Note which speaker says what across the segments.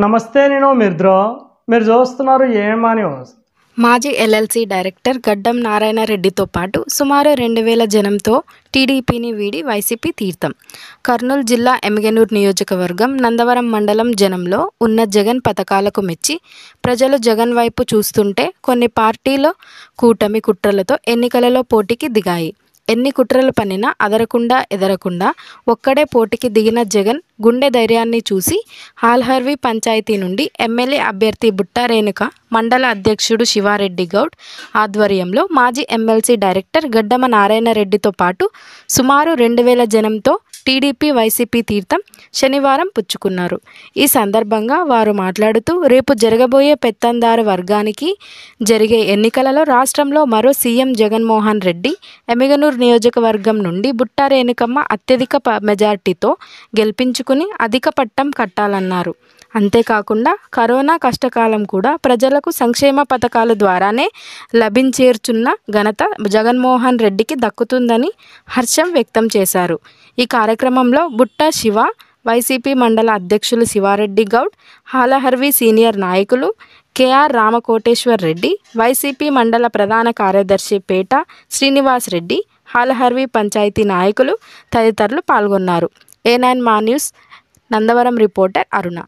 Speaker 1: నమస్తే, నేను మిర్ద్రో. మీరు చూస్తున్నారు ఏమా న్యూస్.
Speaker 2: మాజీ ఎల్ఎల్సీ డైరెక్టర్ గడ్డం నారాయణ రెడ్డితో పాటు సుమారు 2000 జనంతో టీడీపీని వీడి వైసీపీ తీర్థం. కర్నూలు జిల్లా ఎమ్మిగనూరు నియోజకవర్గం నందవరం మండలం జనంలో ఉన్న జగన్ పథకాలకు మెచ్చి ప్రజలు జగన్ వైపు చూస్తుంటే కొన్ని పార్టీలు కూటమి కుట్రలతో ఎన్నికలలో పోటీకి దిగాయి. ఎన్ని కుట్రలు పన్నినా అదరకుండా ఎదరకుండా ఒక్కడే పోటీకి దిగిన జగన్ గుండె ధైర్యాన్ని చూసి హాల్హర్వి పంచాయతీ నుండి ఎమ్మెల్యే అభ్యర్థి బుట్టా రేణుక, మండల అధ్యక్షుడు శివారెడ్డి గౌడ్ ఆధ్వర్యంలో మాజీ ఎమ్మెల్సీ డైరెక్టర్ గడ్డమ నారాయణ రెడ్డితో పాటు సుమారు 2000 జనంతో టీడీపీ వైసీపీ తీర్థం శనివారం పుచ్చుకున్నారు. ఈ సందర్భంగా వారు మాట్లాడుతూ రేపు జరగబోయే పెత్తందారు వర్గానికి జరిగే ఎన్నికలలో రాష్ట్రంలో మరో సీఎం జగన్మోహన్ రెడ్డి ఎమ్మిగనూరు నియోజకవర్గం నుండి బుట్టా రేణుకమ్మ అత్యధిక మెజార్టీతో గెలిపించుకుని అధిక పట్టం కట్టాలన్నారు. అంతేకాకుండా కరోనా కష్టకాలం కూడా ప్రజలకు సంక్షేమ పథకాల ద్వారానే లభించేర్చున్న ఘనత జగన్మోహన్ రెడ్డికి దక్కుతుందని హర్షం వ్యక్తం చేశారు. ఈ కార్యక్రమంలో బుట్టా శివ, వైసీపీ మండల అధ్యక్షులు శివారెడ్డి గౌడ్, హాలహర్వి సీనియర్ నాయకులు కేఆర్ రామకోటేశ్వర్ రెడ్డి, వైసీపీ మండల ప్రధాన కార్యదర్శి పేట శ్రీనివాస్ రెడ్డి, హాలహర్వి పంచాయతీ నాయకులు తదితరులు పాల్గొన్నారు. A9 మా న్యూస్ నందవరం రిపోర్టర్ అరుణ.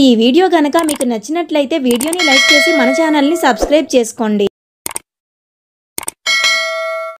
Speaker 3: ఈ వీడియో గనక మీకు నచ్చినట్లయితే వీడియోని లైక్ చేసి మన ఛానల్ని సబ్స్క్రైబ్ చేసుకోండి.